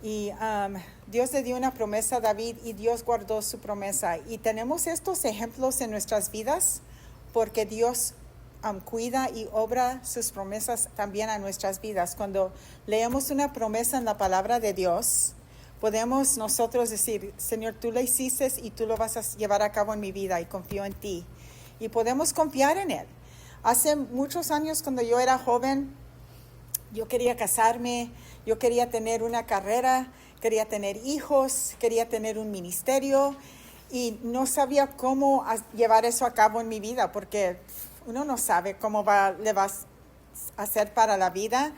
Y Dios le dio una promesa a David y Dios guardó su promesa. Y tenemos estos ejemplos en nuestras vidas porque Dios cuida y obra sus promesas también a nuestras vidas. Cuando leemos una promesa en la palabra de Dios, podemos nosotros decir, Señor, tú lo hiciste y tú lo vas a llevar a cabo en mi vida y confío en ti. Y podemos confiar en Él. Hace muchos años, cuando yo era joven, yo quería casarme, yo quería tener una carrera, quería tener hijos, quería tener un ministerio y no sabía cómo llevar eso a cabo en mi vida porque uno no sabe cómo le vas a hacer para la vida.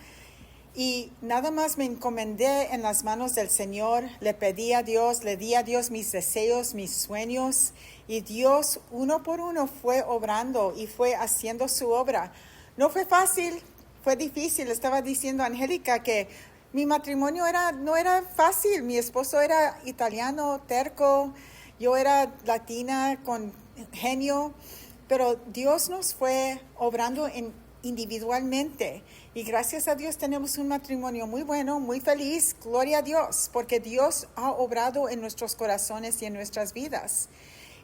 Y nada más me encomendé en las manos del Señor, le pedí a Dios, le di a Dios mis deseos, mis sueños, y Dios uno por uno fue obrando y fue haciendo su obra. No fue fácil, fue difícil. Estaba diciendo a Angélica que mi matrimonio no era fácil. Mi esposo era italiano, terco, yo era latina con genio, pero Dios nos fue obrando individualmente. Y gracias a Dios tenemos un matrimonio muy bueno, muy feliz, gloria a Dios, porque Dios ha obrado en nuestros corazones y en nuestras vidas.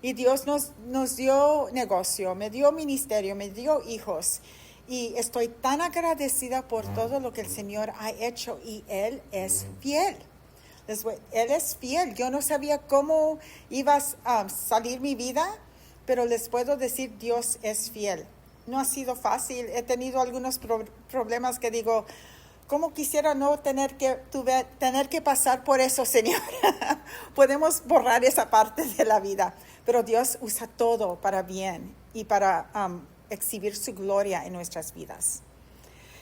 Y Dios nos dio negocio, me dio ministerio, me dio hijos. Y estoy tan agradecida por todo lo que el Señor ha hecho y Él es fiel. Él es fiel. Yo no sabía cómo iba a salir mi vida, pero les puedo decir, Dios es fiel. No ha sido fácil. He tenido algunos problemas que digo, ¿cómo quisiera no tener que pasar por eso, Señor? Podemos borrar esa parte de la vida, pero Dios usa todo para bien y para exhibir su gloria en nuestras vidas.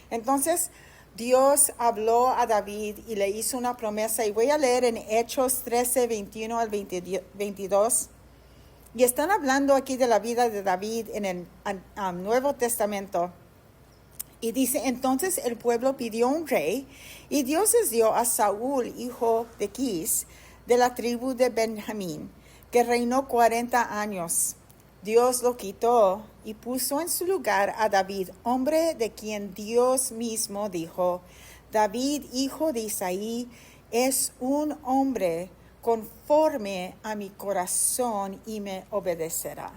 Entonces, Dios habló a David y le hizo una promesa, y voy a leer en Hechos 13, 21 al 22. Y están hablando aquí de la vida de David en el Nuevo Testamento. Y dice, entonces el pueblo pidió un rey, y Dios les dio a Saúl, hijo de Quis, de la tribu de Benjamín, que reinó 40 años. Dios lo quitó y puso en su lugar a David, hombre de quien Dios mismo dijo, David, hijo de Isaí, es un hombre conforme a mi corazón y me obedecerá.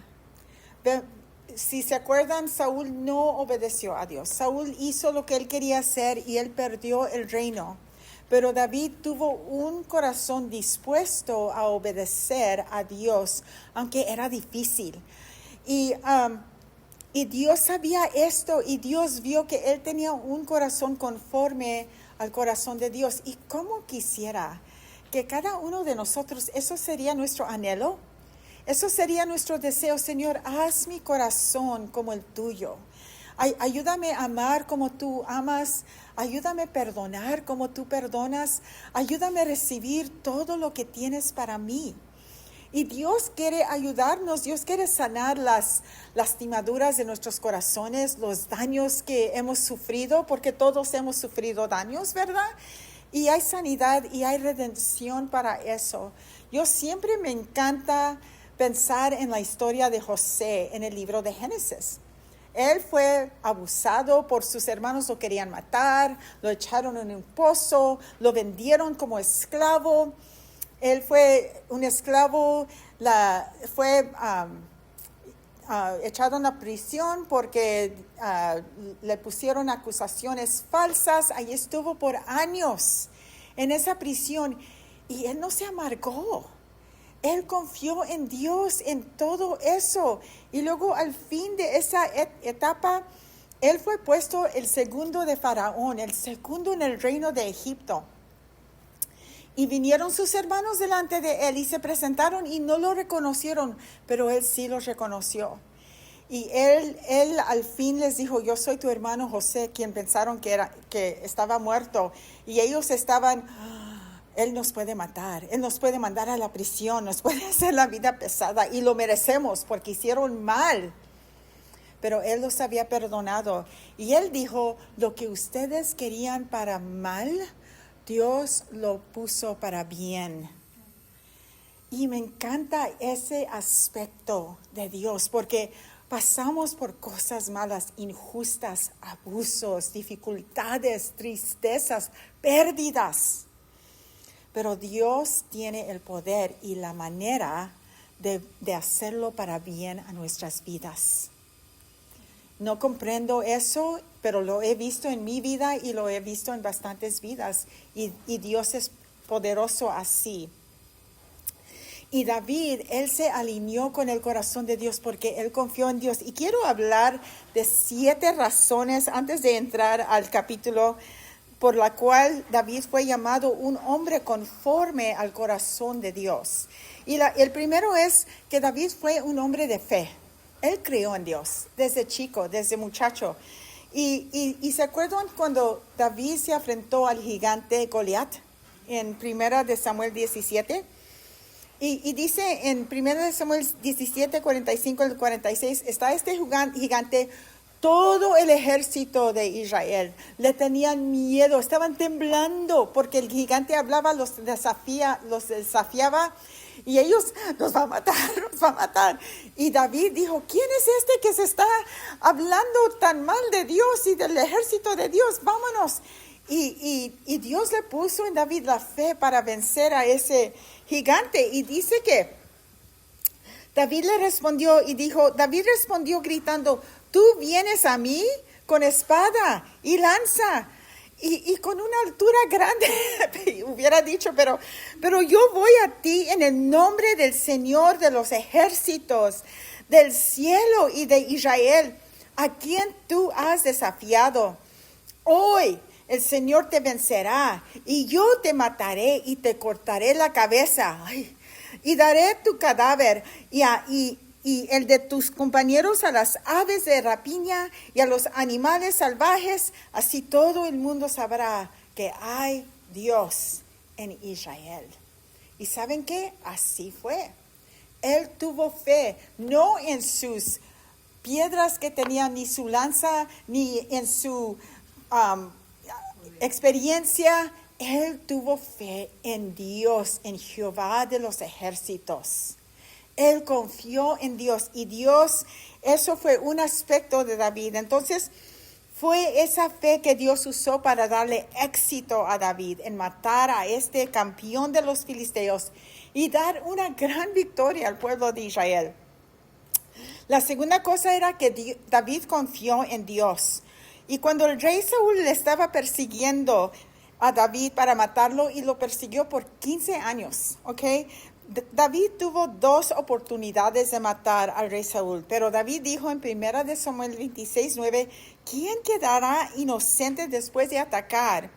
Si se acuerdan, Saúl no obedeció a Dios. Saúl hizo lo que él quería hacer y él perdió el reino. Pero David tuvo un corazón dispuesto a obedecer a Dios, aunque era difícil. Y Dios sabía esto, y Dios vio que él tenía un corazón conforme al corazón de Dios. Y cómo quisiera que cada uno de nosotros, eso sería nuestro anhelo, eso sería nuestro deseo. Señor, haz mi corazón como el tuyo. Ayúdame a amar como tú amas. Ayúdame a perdonar como tú perdonas. Ayúdame a recibir todo lo que tienes para mí. Y Dios quiere ayudarnos. Dios quiere sanar las lastimaduras de nuestros corazones, los daños que hemos sufrido, porque todos hemos sufrido daños, ¿verdad? Y hay sanidad y hay redención para eso. Yo siempre me encanta pensar en la historia de José en el libro de Génesis. Él fue abusado por sus hermanos, lo querían matar, lo echaron en un pozo, lo vendieron como esclavo. Él fue un esclavo, fue echado en la prisión porque le pusieron acusaciones falsas. Ahí estuvo por años en esa prisión y él no se amargó. Él confió en Dios en todo eso. Y luego al fin de esa etapa, él fue puesto el segundo de Faraón, el segundo en el reino de Egipto. Y vinieron sus hermanos delante de él y se presentaron y no lo reconocieron, pero él sí los reconoció. Y él al fin les dijo, yo soy tu hermano José, quien pensaron que estaba muerto. Y ellos estaban, él nos puede matar, él nos puede mandar a la prisión, nos puede hacer la vida pesada y lo merecemos porque hicieron mal. Pero él los había perdonado. Y él dijo, lo que ustedes querían para mal, Dios lo puso para bien. Y me encanta ese aspecto de Dios, porque pasamos por cosas malas, injustas, abusos, dificultades, tristezas, pérdidas. pero Dios tiene el poder y la manera de hacerlo para bien a nuestras vidas. No comprendo eso, pero lo he visto en mi vida y lo he visto en bastantes vidas. Y Dios es poderoso así. Y David, él se alineó con el corazón de Dios porque él confió en Dios. Y quiero hablar de 7 razones antes de entrar al capítulo por la cual David fue llamado un hombre conforme al corazón de Dios. Y el primero es que David fue un hombre de fe. Él creyó en Dios desde chico, desde muchacho. Y se acuerdan cuando David se enfrentó al gigante Goliat en 1 de Samuel 17. Y dice en 1 de Samuel 17, 45 al 46, está este gigante, todo el ejército de Israel le tenían miedo, estaban temblando porque el gigante hablaba, los desafiaba y ellos nos va a matar. Y David dijo, ¿quién es este que se está hablando tan mal de Dios y del ejército de Dios? Vámonos. Y Dios le puso en David la fe para vencer a ese gigante. Y dice que David le respondió y dijo, David respondió gritando, tú vienes a mí con espada y lanza y con una altura grande, hubiera dicho, pero yo voy a ti en el nombre del Señor de los ejércitos, del cielo y de Israel, a quien tú has desafiado. Hoy el Señor te vencerá y yo te mataré y te cortaré la cabeza. Y daré tu cadáver y el de tus compañeros a las aves de rapiña y a los animales salvajes. Así todo el mundo sabrá que hay Dios en Israel. ¿Y saben qué? Así fue. Él tuvo fe, no en sus piedras que tenía, ni su lanza, ni en su experiencia. Él tuvo fe en Dios, en Jehová de los ejércitos. Él confió en Dios y Dios, eso fue un aspecto de David. Entonces, fue esa fe que Dios usó para darle éxito a David en matar a este campeón de los filisteos y dar una gran victoria al pueblo de Israel. La segunda cosa era que David confió en Dios. Y cuando el rey Saúl le estaba persiguiendo a David para matarlo, y lo persiguió por 15 años, ¿ok? David tuvo 2 oportunidades de matar al rey Saúl, pero David dijo en 1 de Samuel 26:9, ¿quién quedará inocente después de atacar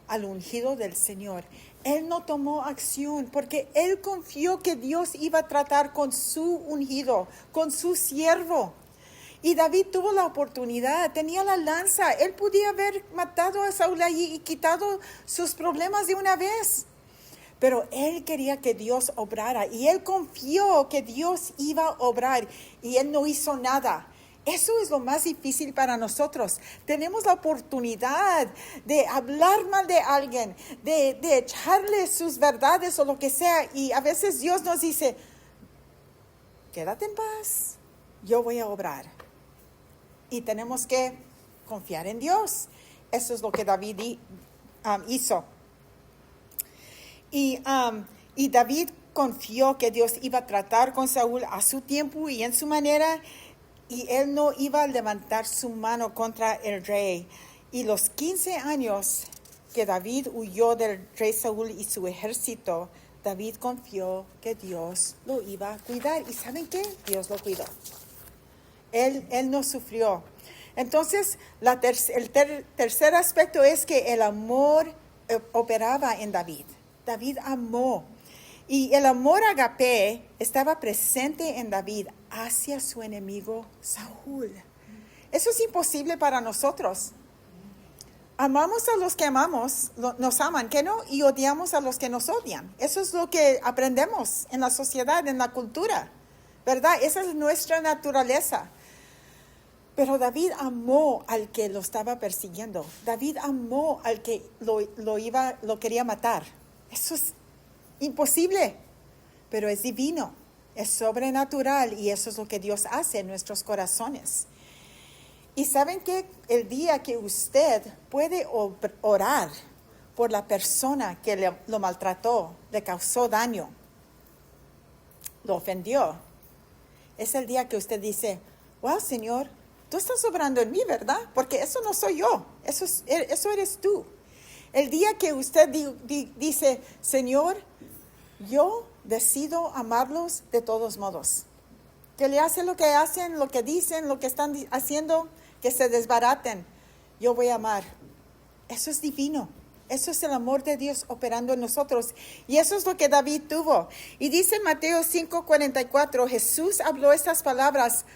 al ungido del Señor? Él no tomó acción porque él confió que Dios iba a tratar con su ungido, con su siervo. Y David tuvo la oportunidad, tenía la lanza, él podía haber matado a Saúl allí y quitado sus problemas de una vez. Pero él quería que Dios obrara y él confió que Dios iba a obrar y él no hizo nada. Eso es lo más difícil para nosotros. Tenemos la oportunidad de hablar mal de alguien, de echarle sus verdades o lo que sea. Y a veces Dios nos dice, quédate en paz, yo voy a obrar. Y tenemos que confiar en Dios. Eso es lo que David hizo. Y David confió que Dios iba a tratar con Saúl a su tiempo y en su manera, y él no iba a levantar su mano contra el rey. Y los 15 años que David huyó del rey Saúl y su ejército, David confió que Dios lo iba a cuidar. ¿Y saben qué? Dios lo cuidó. Él no sufrió. Entonces, el tercer aspecto es que el amor operaba en David. David amó. Y el amor agape estaba presente en David hacia su enemigo Saúl. Eso es imposible para nosotros. Amamos a los que amamos, nos aman, ¿qué no? Y odiamos a los que nos odian. Eso es lo que aprendemos en la sociedad, en la cultura, ¿verdad? Esa es nuestra naturaleza. Pero David amó al que lo estaba persiguiendo. David amó al que lo quería matar. Eso es imposible, pero es divino, es sobrenatural y eso es lo que Dios hace en nuestros corazones. Y saben que el día que usted puede orar por la persona que lo maltrató, le causó daño, lo ofendió. Es el día que usted dice, wow, Señor, tú estás obrando en mí, ¿verdad? Porque eso no soy yo, eso eres tú. El día que usted dice, Señor, yo decido amarlos de todos modos. Que le hacen lo que hacen, lo que dicen, lo que están haciendo, que se desbaraten. Yo voy a amar. Eso es divino. Eso es el amor de Dios operando en nosotros. Y eso es lo que David tuvo. Y dice en Mateo 5:44, Jesús habló estas palabras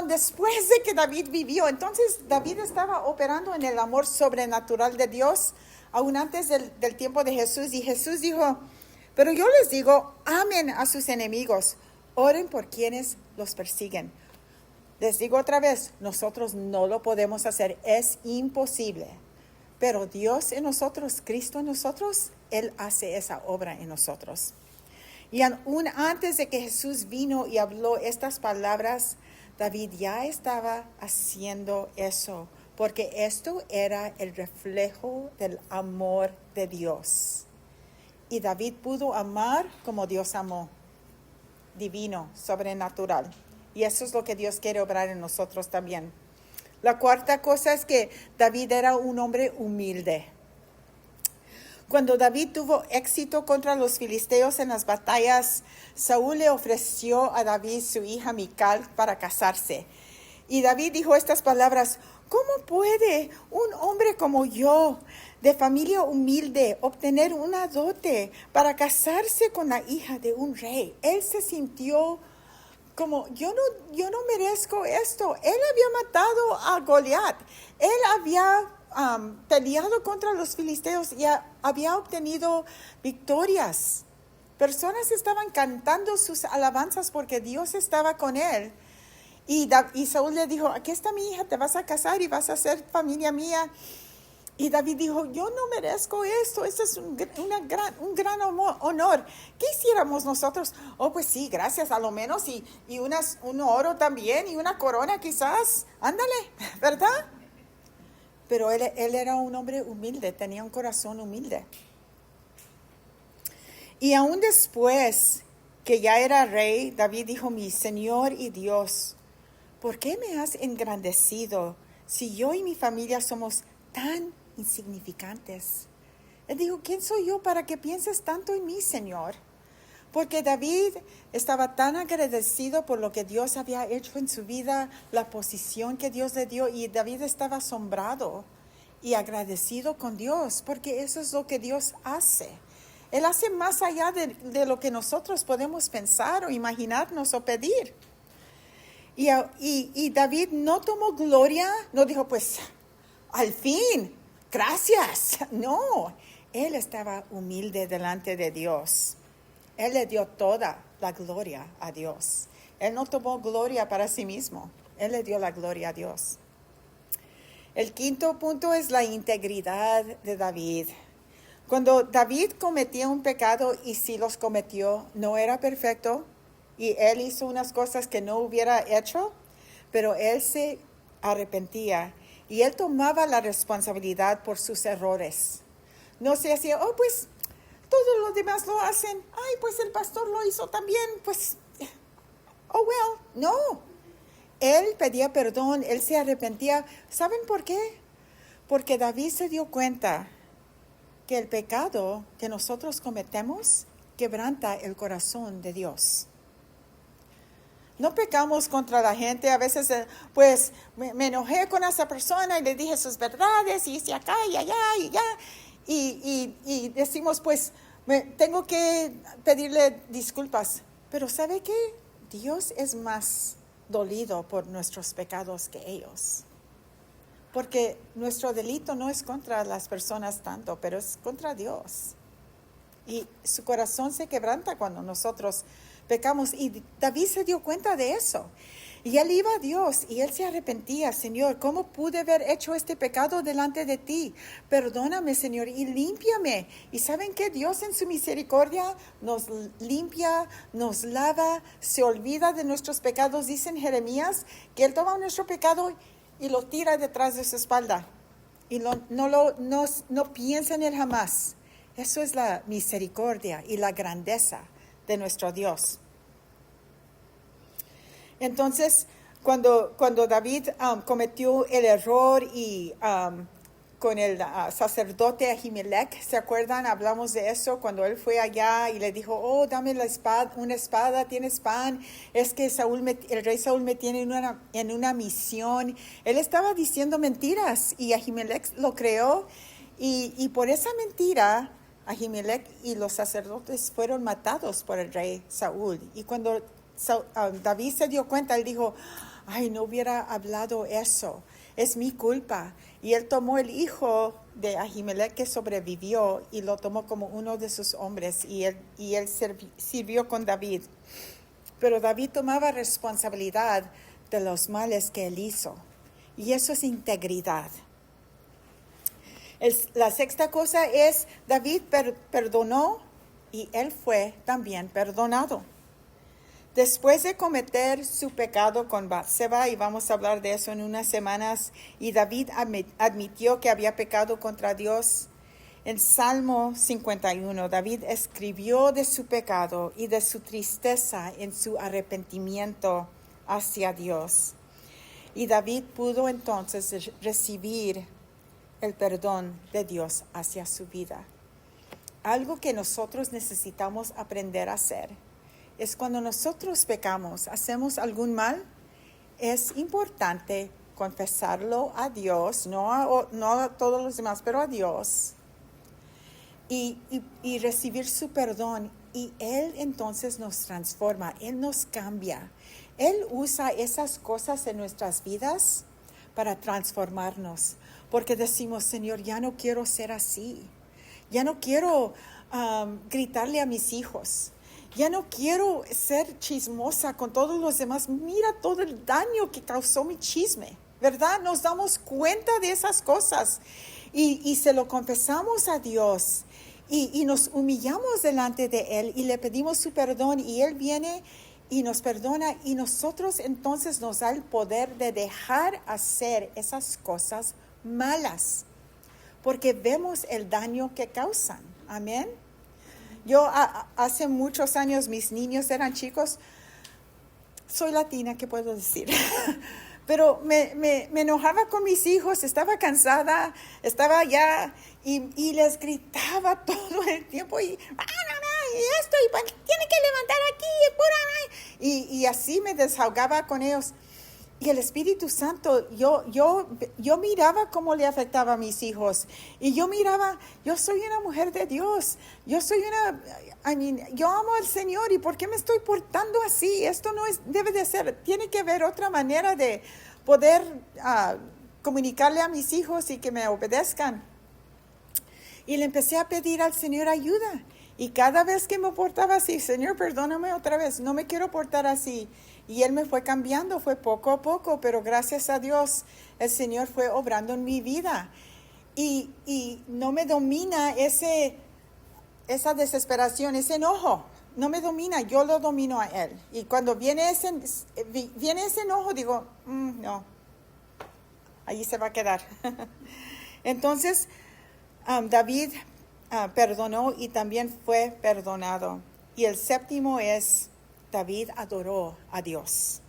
después de que David vivió. Entonces David estaba operando en el amor sobrenatural de Dios, aún antes del tiempo de Jesús. Y Jesús dijo, pero yo les digo, amen a sus enemigos, oren por quienes los persiguen. Les digo otra vez, nosotros no lo podemos hacer, es imposible. Pero Dios en nosotros, Cristo en nosotros, Él hace esa obra en nosotros. Y aún antes de que Jesús vino y habló estas palabras, David ya estaba haciendo eso, porque esto era el reflejo del amor de Dios. Y David pudo amar como Dios amó, divino, sobrenatural. Y eso es lo que Dios quiere obrar en nosotros también. La cuarta cosa es que David era un hombre humilde. Cuando David tuvo éxito contra los filisteos en las batallas, Saúl le ofreció a David su hija Mical para casarse. Y David dijo estas palabras, ¿cómo puede un hombre como yo, de familia humilde, obtener una dote para casarse con la hija de un rey? Él se sintió como, yo no merezco esto. Él había matado a Goliat. Él había peleado contra los filisteos y había obtenido victorias. Personas estaban cantando sus alabanzas porque Dios estaba con él. Y Saúl le dijo, aquí está mi hija, te vas a casar y vas a ser familia mía. Y David dijo, yo no merezco esto es un gran honor. ¿Qué hiciéramos nosotros? Oh, pues sí, gracias, a lo menos, y un oro también, y una corona quizás. Ándale, ¿verdad? Pero él era un hombre humilde, tenía un corazón humilde. Y aún después que ya era rey, David dijo, mi Señor y Dios, ¿por qué me has engrandecido si yo y mi familia somos tan insignificantes? Él dijo, ¿quién soy yo para que pienses tanto en mí, Señor? Porque David estaba tan agradecido por lo que Dios había hecho en su vida, la posición que Dios le dio, y David estaba asombrado y agradecido con Dios, porque eso es lo que Dios hace. Él hace más allá de lo que nosotros podemos pensar o imaginarnos o pedir. Y David no tomó gloria, no dijo, pues, al fin, gracias. No, él estaba humilde delante de Dios. Él le dio toda la gloria a Dios. Él no tomó gloria para sí mismo. Él le dio la gloria a Dios. El quinto punto es la integridad de David. Cuando David cometía un pecado, y si los cometió, no era perfecto, y él hizo unas cosas que no hubiera hecho, pero él se arrepentía y él tomaba la responsabilidad por sus errores. No se hacía, oh, pues todos los demás lo hacen. Ay, pues el pastor lo hizo también. Pues, oh, well. No. Él pedía perdón, él se arrepentía. ¿Saben por qué? Porque David se dio cuenta que el pecado que nosotros cometemos quebranta el corazón de Dios. No pecamos contra la gente. A veces, pues, me enojé con esa persona y le dije sus verdades y hice acá y allá y allá. Y decimos, pues, tengo que pedirle disculpas. Pero ¿sabe qué? Dios es más dolido por nuestros pecados que ellos. Porque nuestro delito no es contra las personas tanto, pero es contra Dios. Y su corazón se quebranta cuando nosotros pecamos. Y David se dio cuenta de eso. Y él iba a Dios y él se arrepentía. Señor, ¿cómo pude haber hecho este pecado delante de ti? Perdóname, Señor, y límpiame. Y ¿saben qué? Dios en su misericordia nos limpia, nos lava, se olvida de nuestros pecados. Dice en Jeremías que él toma nuestro pecado y lo tira detrás de su espalda. y no piensa en él jamás. Eso es la misericordia y la grandeza de nuestro Dios. Entonces, cuando David cometió el error y con el sacerdote Ahimelech, ¿se acuerdan? Hablamos de eso cuando él fue allá y le dijo, oh, dame una espada, ¿tienes pan? Es que el rey Saúl me tiene en una misión. Él estaba diciendo mentiras y Ahimelech lo creó y por esa mentira Ahimelech y los sacerdotes fueron matados por el rey Saúl. Y cuando David se dio cuenta, él dijo, ay, no hubiera hablado eso, es mi culpa. Y él tomó el hijo de Ahimelech que sobrevivió y lo tomó como uno de sus hombres y él sirvió con David. Pero David tomaba responsabilidad de los males que él hizo y eso es integridad. La sexta cosa es David perdonó y él fue también perdonado. Después de cometer su pecado con Batseba, y vamos a hablar de eso en unas semanas, y David admitió que había pecado contra Dios, en Salmo 51, David escribió de su pecado y de su tristeza en su arrepentimiento hacia Dios. Y David pudo entonces recibir el perdón de Dios hacia su vida. Algo que nosotros necesitamos aprender a hacer es cuando nosotros pecamos, hacemos algún mal, es importante confesarlo a Dios, no a todos los demás, pero a Dios, y recibir su perdón. Y Él entonces nos transforma, Él nos cambia. Él usa esas cosas en nuestras vidas para transformarnos, porque decimos, Señor, ya no quiero ser así, ya no quiero gritarle a mis hijos. Ya no quiero ser chismosa con todos los demás. Mira todo el daño que causó mi chisme, ¿verdad? Nos damos cuenta de esas cosas y se lo confesamos a Dios y nos humillamos delante de Él y le pedimos su perdón y Él viene y nos perdona y nosotros entonces nos da el poder de dejar hacer esas cosas malas porque vemos el daño que causan. Amén. Yo hace muchos años, mis niños eran chicos, soy latina, ¿qué puedo decir? Pero me enojaba con mis hijos, estaba cansada, estaba allá y les gritaba todo el tiempo y esto, y tiene que levantar aquí, y así me desahogaba con ellos. Y el Espíritu Santo, yo miraba cómo le afectaba a mis hijos. Y yo miraba, yo soy una mujer de Dios. Yo amo al Señor. ¿Y por qué me estoy portando así? Esto no debe de ser. Tiene que haber otra manera de poder comunicarle a mis hijos y que me obedezcan. Y le empecé a pedir al Señor ayuda. Y cada vez que me portaba así, Señor, perdóname otra vez, no me quiero portar así. Y Él me fue cambiando, fue poco a poco, pero gracias a Dios, el Señor fue obrando en mi vida. Y no me domina esa desesperación, ese enojo, no me domina, yo lo domino a Él. Y cuando viene ese enojo, digo, no, allí se va a quedar. Entonces, David perdonó y también fue perdonado. Y el séptimo es, David adoró a Dios.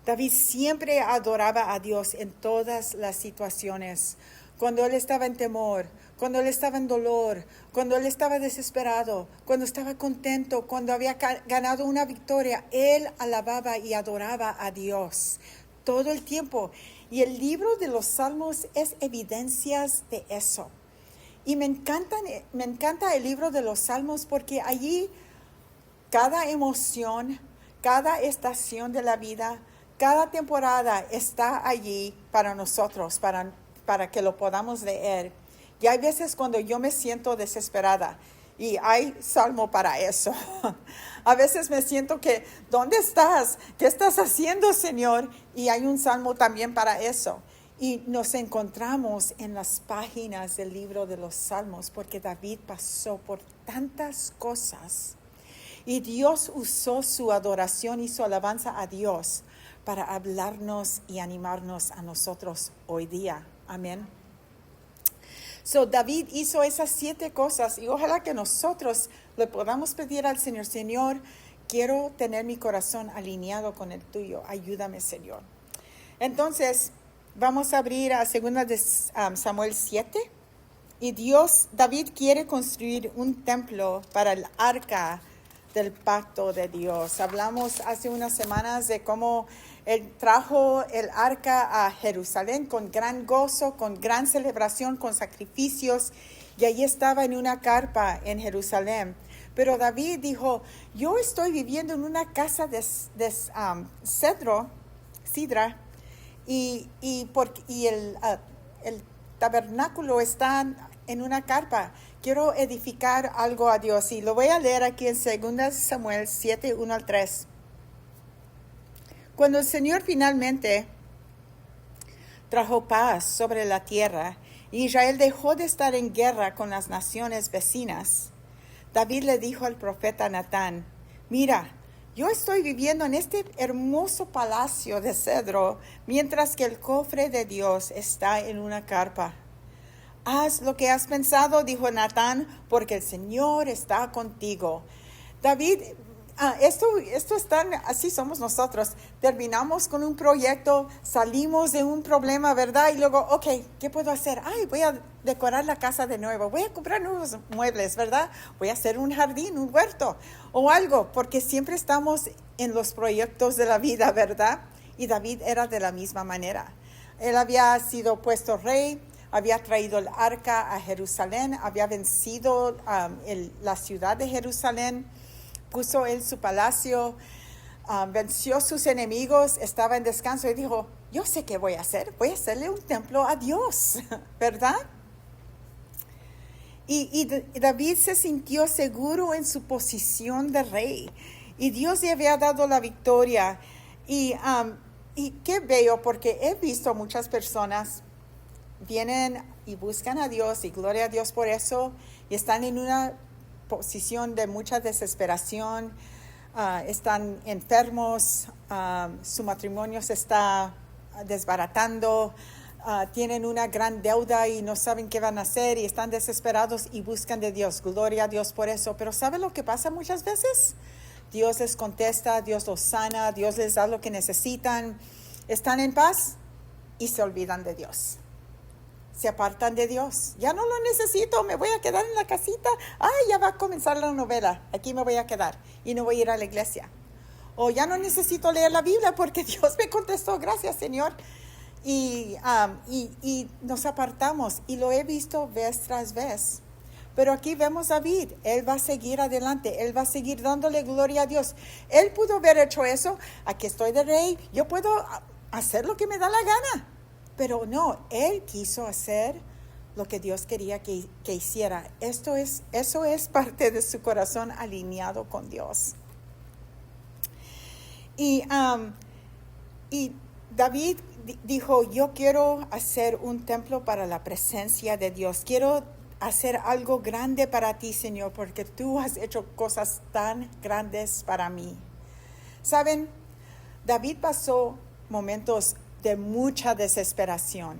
David siempre adoraba a Dios en todas las situaciones. Cuando él estaba en temor, cuando él estaba en dolor, cuando él estaba desesperado, cuando estaba contento, cuando había ganado una victoria, él alababa y adoraba a Dios todo el tiempo. Y el libro de los Salmos es evidencias de eso. Y me encanta el libro de los Salmos porque allí cada emoción, cada estación de la vida, cada temporada está allí para nosotros, para que lo podamos leer. Y hay veces cuando yo me siento desesperada y hay salmo para eso. A veces me siento que, ¿dónde estás? ¿Qué estás haciendo, Señor? Y hay un salmo también para eso. Y nos encontramos en las páginas del libro de los Salmos porque David pasó por tantas cosas y Dios usó su adoración y su alabanza a Dios para hablarnos y animarnos a nosotros hoy día. Amén. So David hizo esas 7 cosas y ojalá que nosotros le podamos pedir al Señor, Señor, quiero tener mi corazón alineado con el tuyo. Ayúdame, Señor. Entonces, vamos a abrir a 2 de Samuel 7. Y David quiere construir un templo para el arca del pacto de Dios. Hablamos hace unas semanas de cómo él trajo el arca a Jerusalén con gran gozo, con gran celebración, con sacrificios, y allí estaba en una carpa en Jerusalén. Pero David dijo, yo estoy viviendo en una casa de sidra, y el tabernáculo está en una carpa. Quiero edificar algo a Dios. Y lo voy a leer aquí en 2 Samuel 7, 1 al 3. Cuando el Señor finalmente trajo paz sobre la tierra, y Israel dejó de estar en guerra con las naciones vecinas, David le dijo al profeta Natán, mira, yo estoy viviendo en este hermoso palacio de cedro, mientras que el cofre de Dios está en una carpa. Haz lo que has pensado, dijo Natán, porque el Señor está contigo. David, esto es tan, así somos nosotros. Terminamos con un proyecto, salimos de un problema, ¿verdad? Y luego, ok, ¿qué puedo hacer? Voy a decorar la casa de nuevo, voy a comprar nuevos muebles, ¿verdad? Voy a hacer un jardín, un huerto o algo, porque siempre estamos en los proyectos de la vida, ¿verdad? Y David era de la misma manera. Él había sido puesto rey, había traído el arca a Jerusalén, había vencido la ciudad de Jerusalén, puso él su palacio, venció sus enemigos, estaba en descanso y dijo, yo sé qué voy a hacer, voy a hacerle un templo a Dios, ¿verdad? Y David se sintió seguro en su posición de rey y Dios le había dado la victoria. Y qué bello, porque he visto muchas personas vienen y buscan a Dios y gloria a Dios por eso y están en una posición de mucha desesperación, están enfermos, su matrimonio se está desbaratando, tienen una gran deuda y no saben qué van a hacer y están desesperados y buscan de Dios, gloria a Dios por eso. Pero ¿sabe lo que pasa muchas veces? Dios les contesta, Dios los sana, Dios les da lo que necesitan, están en paz y se olvidan de Dios. Se apartan de Dios. Ya no lo necesito, me voy a quedar en la casita. Ya va a comenzar la novela. Aquí me voy a quedar y no voy a ir a la iglesia. O ya no necesito leer la Biblia porque Dios me contestó, gracias Señor. Y nos apartamos y lo he visto vez tras vez. Pero aquí vemos a David, él va a seguir adelante, él va a seguir dándole gloria a Dios. Él pudo haber hecho eso, aquí estoy de rey, yo puedo hacer lo que me da la gana. Pero no, él quiso hacer lo que Dios quería que hiciera. Eso es parte de su corazón alineado con Dios. Y David dijo, yo quiero hacer un templo para la presencia de Dios. Quiero hacer algo grande para ti, Señor, porque tú has hecho cosas tan grandes para mí. ¿Saben? David pasó momentos de mucha desesperación.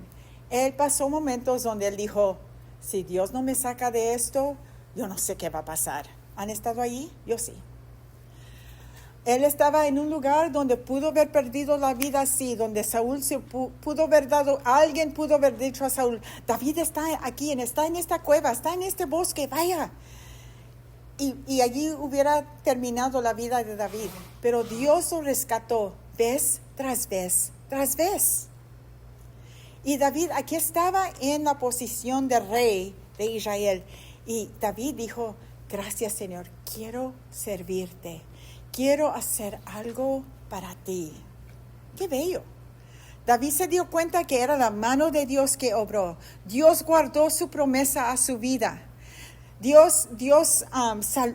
Él pasó momentos donde él dijo, si Dios no me saca de esto, yo no sé qué va a pasar. ¿Han estado ahí? Yo sí. Él estaba en un lugar donde pudo haber perdido la vida, sí, donde Saúl se pudo haber dado, alguien pudo haber dicho a Saúl, David está aquí, está en esta cueva, está en este bosque, vaya. Y allí hubiera terminado la vida de David. Pero Dios lo rescató vez tras vez tras vez. Y David aquí estaba en la posición de rey de Israel. Y David dijo, gracias Señor, quiero servirte. Quiero hacer algo para ti. ¡Qué bello! David se dio cuenta que era la mano de Dios que obró. Dios guardó su promesa a su vida. Dios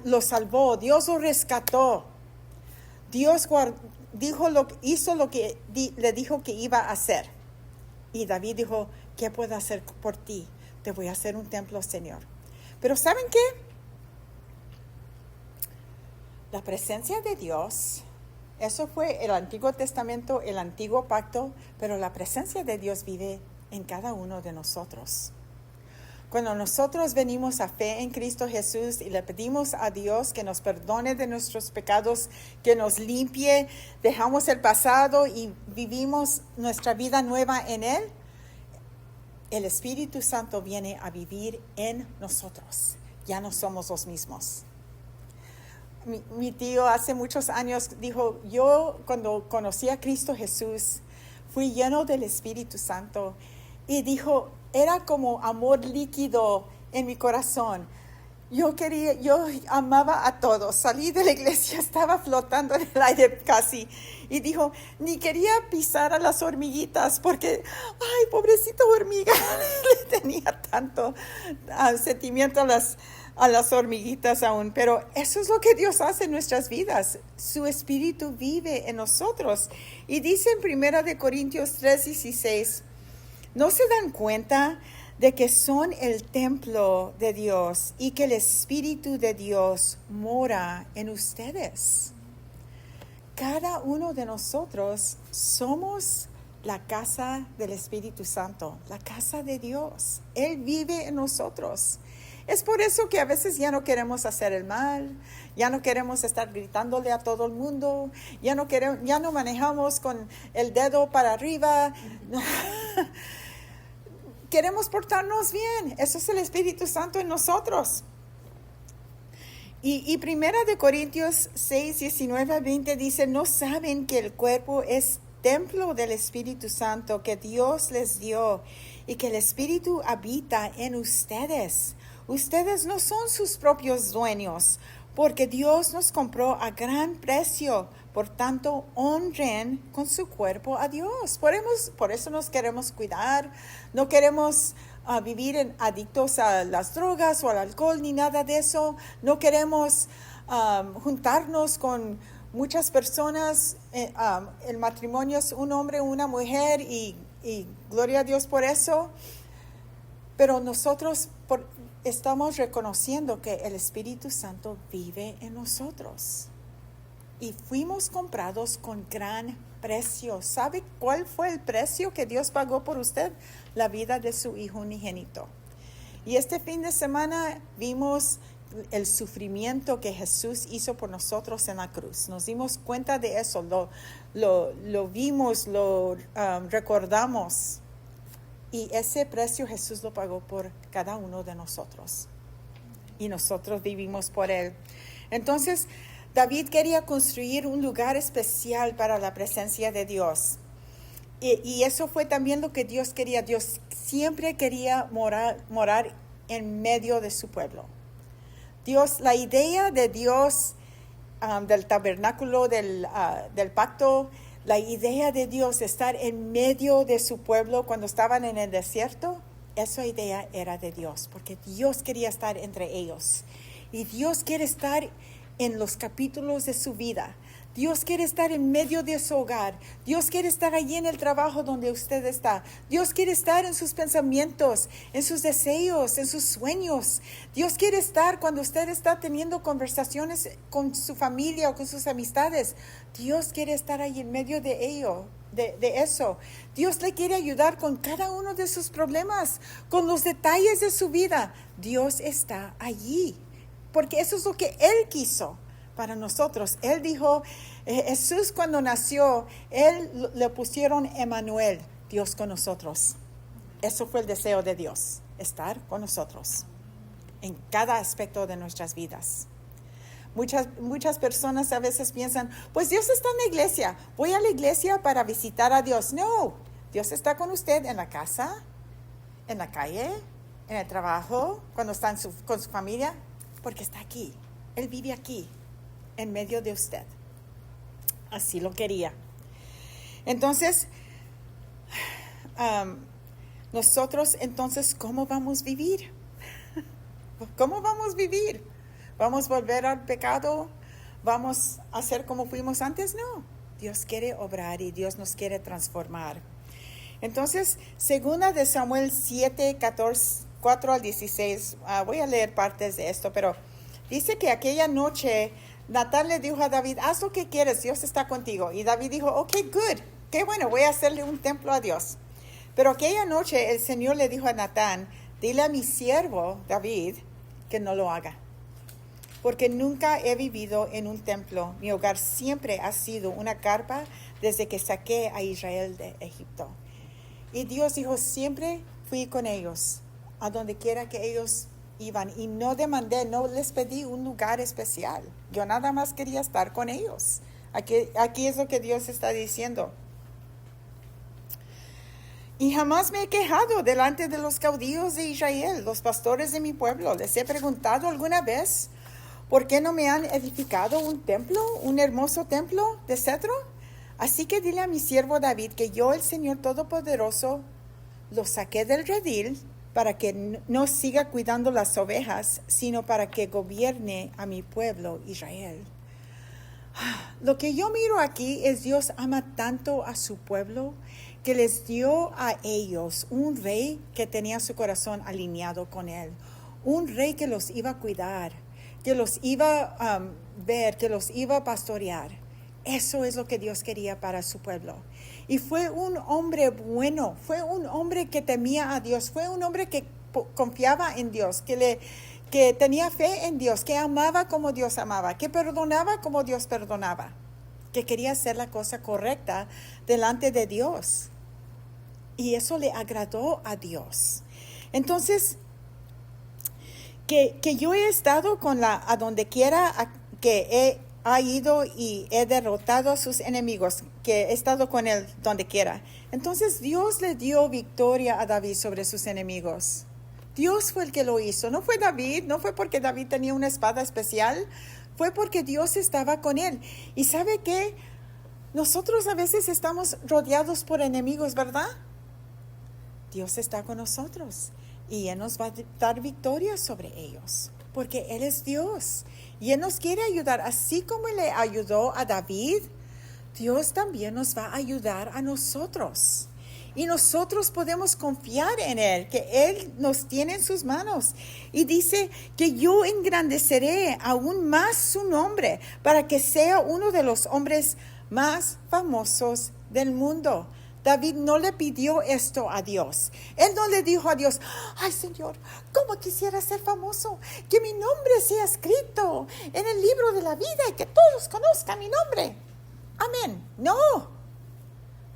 lo salvó. Dios lo rescató. Dios hizo lo que le dijo que iba a hacer. Y David dijo, ¿qué puedo hacer por ti? Te voy a hacer un templo, Señor. Pero ¿saben qué? La presencia de Dios, eso fue el Antiguo Testamento, el Antiguo Pacto, pero la presencia de Dios vive en cada uno de nosotros. Cuando nosotros venimos a fe en Cristo Jesús y le pedimos a Dios que nos perdone de nuestros pecados, que nos limpie, dejamos el pasado y vivimos nuestra vida nueva en Él, el Espíritu Santo viene a vivir en nosotros. Ya no somos los mismos. Mi tío hace muchos años dijo, yo cuando conocí a Cristo Jesús, fui lleno del Espíritu Santo y dijo, era como amor líquido en mi corazón. Yo amaba a todos. Salí de la iglesia, estaba flotando en el aire casi. Y dijo, ni quería pisar a las hormiguitas porque, ay, pobrecita hormiga, le tenía tanto sentimiento a las hormiguitas aún. Pero eso es lo que Dios hace en nuestras vidas. Su Espíritu vive en nosotros. Y dice en 1 Corintios 3:16, ¿no se dan cuenta de que son el templo de Dios y que el Espíritu de Dios mora en ustedes? Cada uno de nosotros somos la casa del Espíritu Santo, la casa de Dios. Él vive en nosotros. Es por eso que a veces ya no queremos hacer el mal, ya no queremos estar gritándole a todo el mundo, ya no manejamos con el dedo para arriba. Queremos portarnos bien. Eso es el Espíritu Santo en nosotros. Y 1 Corintios 6:19-20 dice, ¿no saben que el cuerpo es templo del Espíritu Santo que Dios les dio y que el Espíritu habita en ustedes? Ustedes no son sus propios dueños, porque Dios nos compró a gran precio. Por tanto, honren con su cuerpo a Dios. Por eso nos queremos cuidar. No queremos vivir adictos a las drogas o al alcohol ni nada de eso. No queremos juntarnos con muchas personas. El matrimonio es un hombre, una mujer y gloria a Dios por eso. Pero nosotros estamos reconociendo que el Espíritu Santo vive en nosotros. Y fuimos comprados con gran precio. ¿Sabe cuál fue el precio que Dios pagó por usted? La vida de su Hijo unigénito. Y este fin de semana vimos el sufrimiento que Jesús hizo por nosotros en la cruz. Nos dimos cuenta de eso, lo vimos, lo recordamos. Y ese precio Jesús lo pagó por cada uno de nosotros. Y nosotros vivimos por Él. Entonces, David quería construir un lugar especial para la presencia de Dios. Y eso fue también lo que Dios quería. Dios siempre quería morar en medio de su pueblo. La idea de Dios, del tabernáculo, del pacto, la idea de Dios estar en medio de su pueblo cuando estaban en el desierto, esa idea era de Dios, porque Dios quería estar entre ellos. Y Dios quiere estar en los capítulos de su vida. Dios quiere estar en medio de su hogar. Dios quiere estar allí en el trabajo donde usted está. Dios quiere estar en sus pensamientos, en sus deseos, en sus sueños. Dios quiere estar cuando usted está teniendo conversaciones con su familia o con sus amistades. Dios quiere estar ahí en medio de ello, de eso. Dios le quiere ayudar con cada uno de sus problemas, con los detalles de su vida. Dios está allí, porque eso es lo que Él quiso para nosotros. Él dijo, Jesús cuando nació, Él le pusieron Emmanuel, Dios con nosotros. Eso fue el deseo de Dios, estar con nosotros en cada aspecto de nuestras vidas. Muchas personas a veces piensan, pues Dios está en la iglesia, voy a la iglesia para visitar a Dios. No, Dios está con usted en la casa, en la calle, en el trabajo, cuando está con su familia, porque está aquí. Él vive aquí, en medio de usted. Así lo quería. Entonces, nosotros entonces, ¿cómo vamos a vivir? ¿Cómo vamos a vivir? ¿Vamos a volver al pecado? ¿Vamos a ser como fuimos antes? No. Dios quiere obrar y Dios nos quiere transformar. Entonces, segunda de Samuel 7, 4-16, voy a leer partes de esto, pero dice que aquella noche Natán le dijo a David, haz lo que quieres, Dios está contigo. Y David dijo, ok, good, qué bueno, voy a hacerle un templo a Dios. Pero aquella noche el Señor le dijo a Natán, dile a mi siervo David que no lo haga. Porque nunca he vivido en un templo. Mi hogar siempre ha sido una carpa desde que saqué a Israel de Egipto. Y Dios dijo, siempre fui con ellos, a donde quiera que ellos iban. Y no demandé, no les pedí un lugar especial. Yo nada más quería estar con ellos. Aquí es lo que Dios está diciendo. Y jamás me he quejado delante de los caudillos de Israel, los pastores de mi pueblo. Les he preguntado alguna vez, ¿por qué no me han edificado un templo, un hermoso templo de cedro? Así que dile a mi siervo David que yo, el Señor Todopoderoso, lo saqué del redil para que no siga cuidando las ovejas, sino para que gobierne a mi pueblo Israel. Lo que yo miro aquí es Dios ama tanto a su pueblo que les dio a ellos un rey que tenía su corazón alineado con él, un rey que los iba a cuidar, que los iba a ver, que los iba a pastorear. Eso es lo que Dios quería para su pueblo. Y fue un hombre bueno, fue un hombre que temía a Dios, fue un hombre que confiaba en Dios, que tenía fe en Dios, que amaba como Dios amaba, que perdonaba como Dios perdonaba, que quería hacer la cosa correcta delante de Dios. Y eso le agradó a Dios. Entonces, que yo he estado a donde quiera que ha ido y he derrotado a sus enemigos, que he estado con él donde quiera. Entonces Dios le dio victoria a David sobre sus enemigos. Dios fue el que lo hizo, no fue David, no fue porque David tenía una espada especial, fue porque Dios estaba con él. Y ¿sabe qué? Nosotros a veces estamos rodeados por enemigos, ¿verdad? Dios está con nosotros y Él nos va a dar victoria sobre ellos, porque Él es Dios y Él nos quiere ayudar. Así como le ayudó a David, Dios también nos va a ayudar a nosotros. Y nosotros podemos confiar en Él, que Él nos tiene en sus manos. Y dice que yo engrandeceré aún más su nombre para que sea uno de los hombres más famosos del mundo. David no le pidió esto a Dios. Él no le dijo a Dios, ay Señor, ¿cómo quisiera ser famoso? Que mi nombre sea escrito en el libro de la vida y que todos conozcan mi nombre. Amén. No.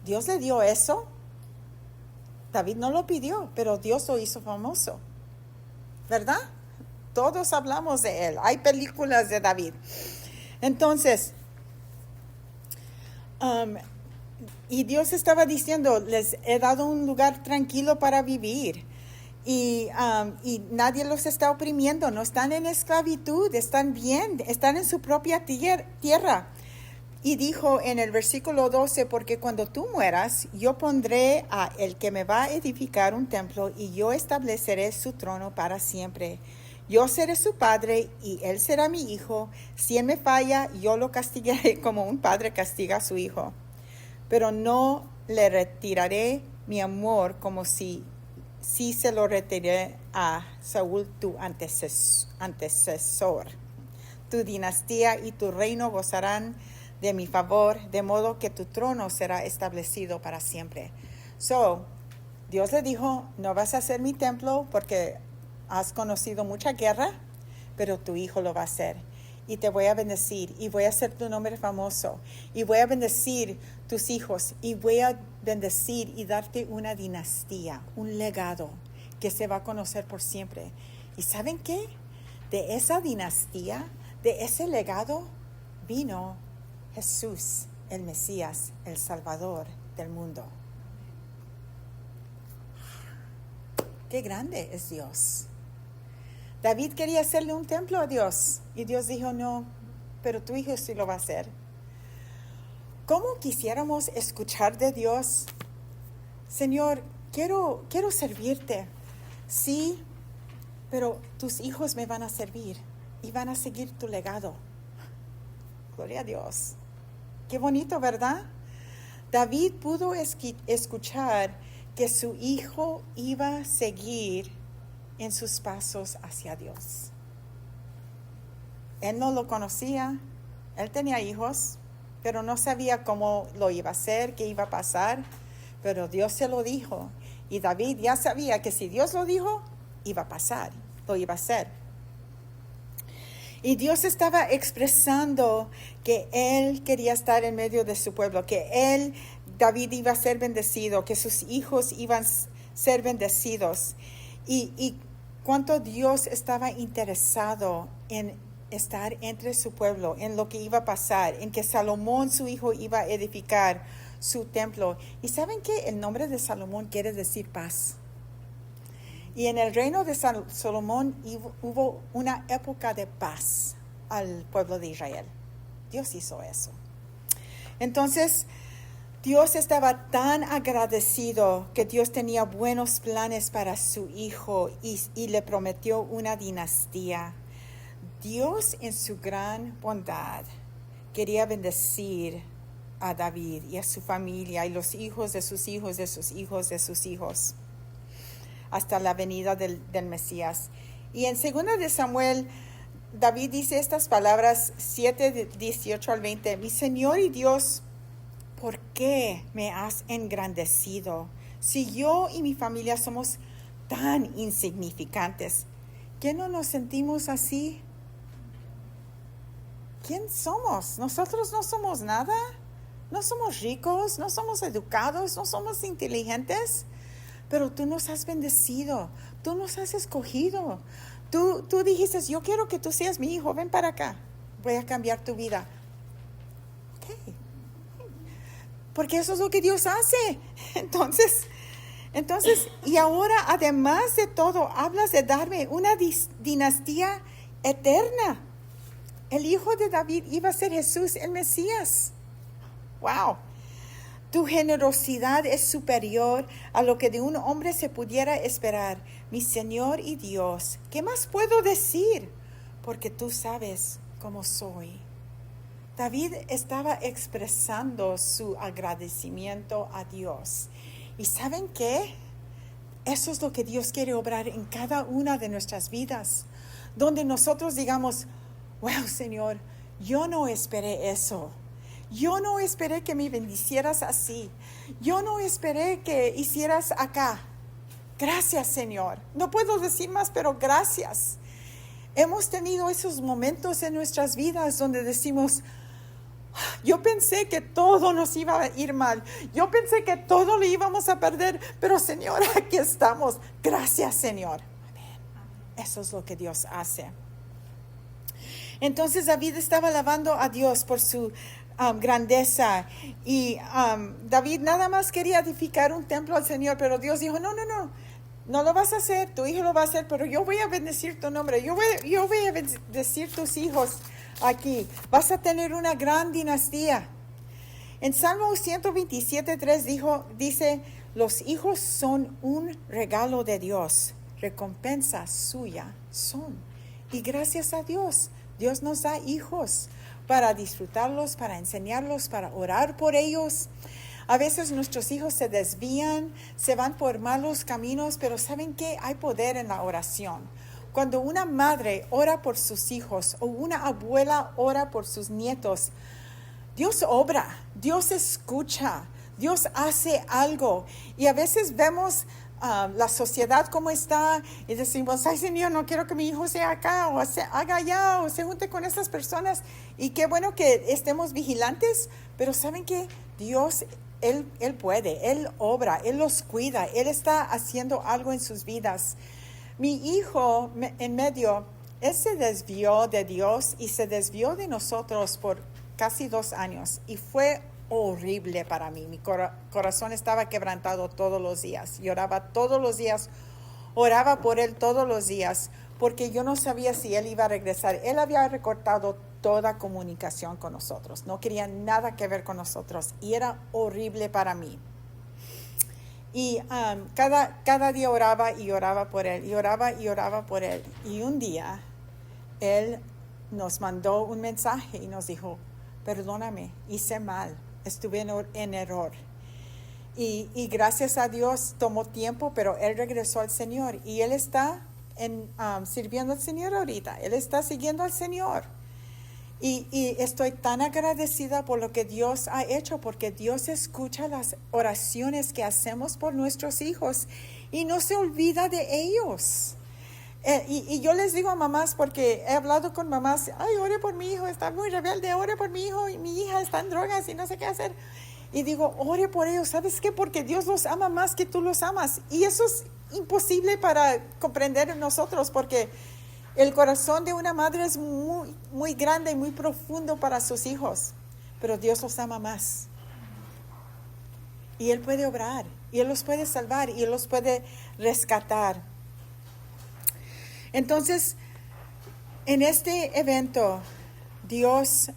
Dios le dio eso. David no lo pidió, pero Dios lo hizo famoso. ¿Verdad? Todos hablamos de él. Hay películas de David. Entonces, y Dios estaba diciendo, les he dado un lugar tranquilo para vivir. Y nadie los está oprimiendo, no están en esclavitud, están bien, están en su propia tierra. Y dijo en el versículo 12, porque cuando tú mueras, yo pondré a el que me va a edificar un templo y yo estableceré su trono para siempre. Yo seré su padre y él será mi hijo. Si él me falla, yo lo castigaré como un padre castiga a su hijo. Pero no le retiraré mi amor como si se lo retiré a Saúl, tu antecesor. Tu dinastía y tu reino gozarán de mi favor, de modo que tu trono será establecido para siempre. Dios le dijo, no vas a hacer mi templo porque has conocido mucha guerra, pero tu hijo lo va a hacer. Y te voy a bendecir, y voy a hacer tu nombre famoso, y voy a bendecir tus hijos, y voy a bendecir y darte una dinastía, un legado que se va a conocer por siempre. ¿Y saben qué? De esa dinastía, de ese legado, vino Jesús, el Mesías, el Salvador del mundo. ¡Qué grande es Dios! David quería hacerle un templo a Dios y Dios dijo, no, pero tu hijo sí lo va a hacer. ¿Cómo quisiéramos escuchar de Dios? Señor, quiero servirte. Sí, pero tus hijos me van a servir y van a seguir tu legado. Gloria a Dios. Qué bonito, ¿verdad? David pudo escuchar que su hijo iba a seguir en sus pasos hacia Dios. Él no lo conocía, él tenía hijos, pero no sabía cómo lo iba a hacer, qué iba a pasar, pero Dios se lo dijo. Y David ya sabía que si Dios lo dijo, iba a pasar, lo iba a hacer. Y Dios estaba expresando que Él quería estar en medio de su pueblo, que David iba a ser bendecido, que sus hijos iban a ser bendecidos. Y cuánto Dios estaba interesado en estar entre su pueblo, en lo que iba a pasar, en que Salomón, su hijo, iba a edificar su templo. ¿Y saben qué? El nombre de Salomón quiere decir paz. Y en el reino de Salomón hubo una época de paz al pueblo de Israel. Dios hizo eso. Entonces, Dios estaba tan agradecido que Dios tenía buenos planes para su hijo y le prometió una dinastía. Dios en su gran bondad quería bendecir a David y a su familia y los hijos de sus hijos, de sus hijos, de sus hijos, hasta la venida del Mesías. Y en 2 de Samuel, David dice estas palabras, 7:18 al 20. Mi Señor y Dios, ¿por qué me has engrandecido? Si yo y mi familia somos tan insignificantes, ¿qué no nos sentimos así? ¿Quién somos? Nosotros no somos nada. No somos ricos, no somos educados, no somos inteligentes. Pero tú nos has bendecido, tú nos has escogido. Tú dijiste, yo quiero que tú seas mi hijo, ven para acá, voy a cambiar tu vida. Ok, porque eso es lo que Dios hace. Entonces, y ahora además de todo, hablas de darme una dinastía eterna. El hijo de David iba a ser Jesús, el Mesías. ¡Wow! Tu generosidad es superior a lo que de un hombre se pudiera esperar. Mi Señor y Dios, ¿qué más puedo decir? Porque tú sabes cómo soy. David estaba expresando su agradecimiento a Dios. ¿Y saben qué? Eso es lo que Dios quiere obrar en cada una de nuestras vidas. Donde nosotros digamos, wow, Señor, yo no esperé eso. Yo no esperé que me bendicieras así. Yo no esperé que hicieras acá. Gracias, Señor. No puedo decir más, pero gracias. Hemos tenido esos momentos en nuestras vidas donde decimos, yo pensé que todo nos iba a ir mal. Yo pensé que todo lo íbamos a perder. Pero, Señor, aquí estamos. Gracias, Señor. Amén. Eso es lo que Dios hace. Entonces David estaba alabando a Dios por su grandeza y David nada más quería edificar un templo al Señor, pero Dios dijo, no lo vas a hacer, tu hijo lo va a hacer, pero yo voy a bendecir tu nombre, yo voy a bendecir tus hijos aquí, vas a tener una gran dinastía. En Salmo 127:3 dice, los hijos son un regalo de Dios, recompensa suya son. Y gracias a Dios, Dios nos da hijos para disfrutarlos, para enseñarlos, para orar por ellos. A veces nuestros hijos se desvían, se van por malos caminos, pero ¿saben qué? Hay poder en la oración. Cuando una madre ora por sus hijos o una abuela ora por sus nietos, Dios obra, Dios escucha, Dios hace algo. Y a veces vemos la sociedad como está y decimos, ay Señor, no quiero que mi hijo sea acá o haga allá o se junte con estas personas. Y qué bueno que estemos vigilantes, pero ¿saben qué? Dios, Él puede, Él obra, Él los cuida, Él está haciendo algo en sus vidas. Mi hijo en medio, él se desvió de Dios y se desvió de nosotros por casi 2 años y fue horrible para mí. Mi corazón estaba quebrantado todos los días. Lloraba todos los días. Oraba por él todos los días porque yo no sabía si él iba a regresar. Él había recortado toda comunicación con nosotros. No quería nada que ver con nosotros y era horrible para mí. Y cada día oraba y oraba por él. Y oraba y oraba por él. Y un día él nos mandó un mensaje y nos dijo, perdóname, hice mal. Estuve en error. Y gracias a Dios tomó tiempo, pero él regresó al Señor. Y él está sirviendo al Señor ahorita. Él está siguiendo al Señor. Y estoy tan agradecida por lo que Dios ha hecho, porque Dios escucha las oraciones que hacemos por nuestros hijos y no se olvida de ellos. Y yo les digo a mamás, porque he hablado con mamás, ay, ore por mi hijo, está muy rebelde, ore por mi hijo, y mi hija está en drogas y no sé qué hacer. Y digo, ore por ellos, ¿sabes qué? Porque Dios los ama más que tú los amas. Y eso es imposible para comprender en nosotros, porque el corazón de una madre es muy, muy grande y muy profundo para sus hijos, pero Dios los ama más. Y Él puede obrar, y Él los puede salvar, y Él los puede rescatar. Entonces, en este evento, Dios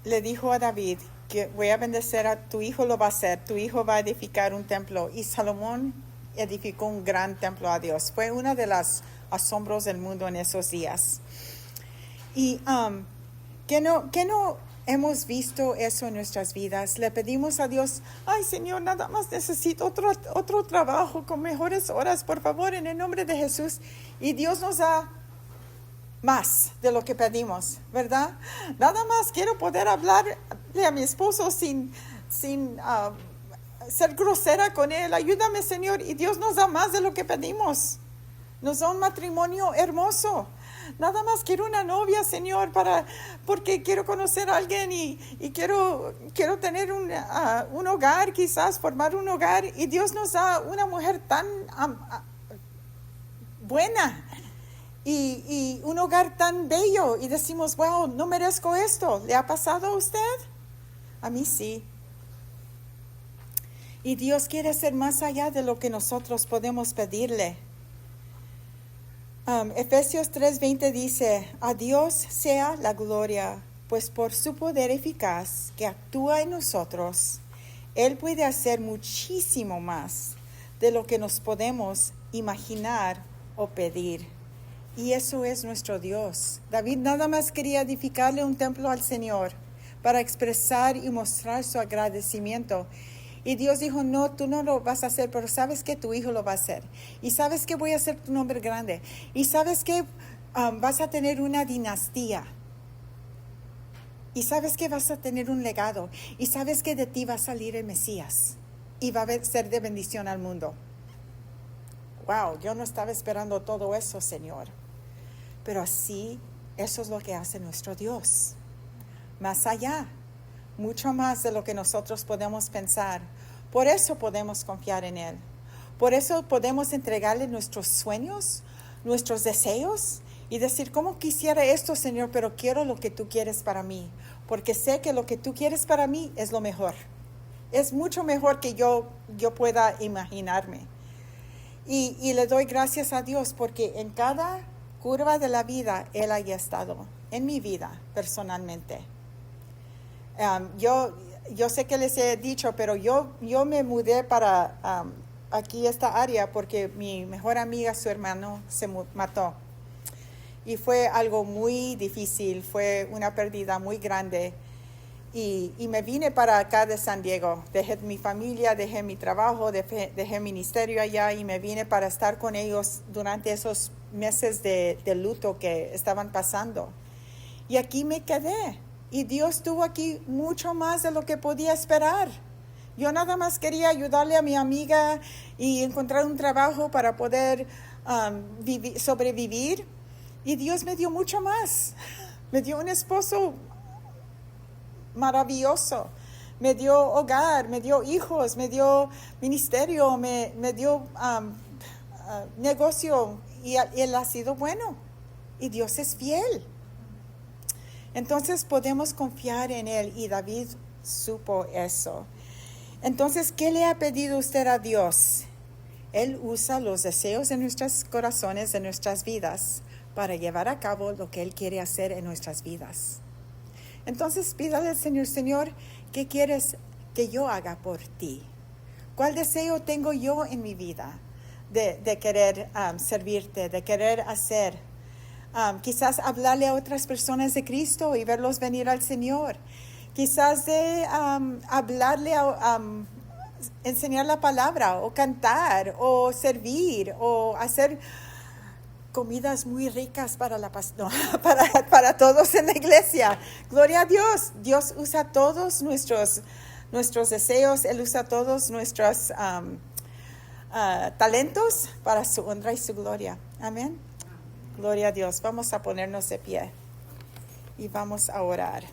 le dijo a David que voy a bendecir a tu hijo, lo va a hacer, tu hijo va a edificar un templo. Y Salomón edificó un gran templo a Dios. Fue uno de los asombros del mundo en esos días. Y que no hemos visto eso en nuestras vidas. Le pedimos a Dios, ay Señor, nada más necesito otro trabajo con mejores horas, por favor, en el nombre de Jesús. Y Dios nos da más de lo que pedimos, ¿verdad? Nada más quiero poder hablarle a mi esposo sin ser grosera con él. Ayúdame, Señor. Y Dios nos da más de lo que pedimos. Nos da un matrimonio hermoso. Nada más quiero una novia, Señor, porque quiero conocer a alguien y quiero tener un hogar, quizás formar un hogar. Y Dios nos da una mujer tan buena y un hogar tan bello. Y decimos, wow, no merezco esto. ¿Le ha pasado a usted? A mí sí. Y Dios quiere hacer más allá de lo que nosotros podemos pedirle. Efesios 3:20 dice, a Dios sea la gloria, pues por su poder eficaz que actúa en nosotros, Él puede hacer muchísimo más de lo que nos podemos imaginar o pedir. Y eso es nuestro Dios. David nada más quería edificarle un templo al Señor para expresar y mostrar su agradecimiento. Y Dios dijo, no, tú no lo vas a hacer, pero sabes que tu hijo lo va a hacer. Y sabes que voy a hacer tu nombre grande. Y sabes que vas a tener una dinastía. Y sabes que vas a tener un legado. Y sabes que de ti va a salir el Mesías. Y va a ser de bendición al mundo. Wow, yo no estaba esperando todo eso, Señor. Pero así, eso es lo que hace nuestro Dios. Más allá. Mucho más de lo que nosotros podemos pensar. Por eso podemos confiar en Él. Por eso podemos entregarle nuestros sueños, nuestros deseos y decir, ¿cómo quisiera esto, Señor? Pero quiero lo que tú quieres para mí. Porque sé que lo que tú quieres para mí es lo mejor. Es mucho mejor que yo pueda imaginarme. Y le doy gracias a Dios porque en cada curva de la vida Él haya estado. En mi vida, personalmente. Yo sé que les he dicho, pero yo me mudé para aquí esta área porque mi mejor amiga, su hermano, se mató. Y fue algo muy difícil, fue una pérdida muy grande. Y me vine para acá de San Diego. Dejé mi familia, dejé mi trabajo, dejé ministerio allá y me vine para estar con ellos durante esos meses de luto que estaban pasando. Y aquí me quedé. Y Dios tuvo aquí mucho más de lo que podía esperar. Yo nada más quería ayudarle a mi amiga y encontrar un trabajo para poder sobrevivir. Y Dios me dio mucho más. Me dio un esposo maravilloso. Me dio hogar, me dio hijos, me dio ministerio, me dio negocio. Y Él ha sido bueno. Y Dios es fiel. Entonces podemos confiar en Él y David supo eso. Entonces, ¿qué le ha pedido usted a Dios? Él usa los deseos de nuestros corazones, de nuestras vidas, para llevar a cabo lo que Él quiere hacer en nuestras vidas. Entonces, pídale al Señor, Señor, ¿qué quieres que yo haga por ti? ¿Cuál deseo tengo yo en mi vida de querer servirte, de querer hacer? Quizás hablarle a otras personas de Cristo y verlos venir al Señor. Quizás de hablarle, enseñar la palabra, o cantar, o servir, o hacer comidas muy ricas para todos en la iglesia. Gloria a Dios. Dios usa todos nuestros deseos. Él usa todos nuestros talentos para su honra y su gloria. Amén. Gloria a Dios. Vamos a ponernos de pie y vamos a orar.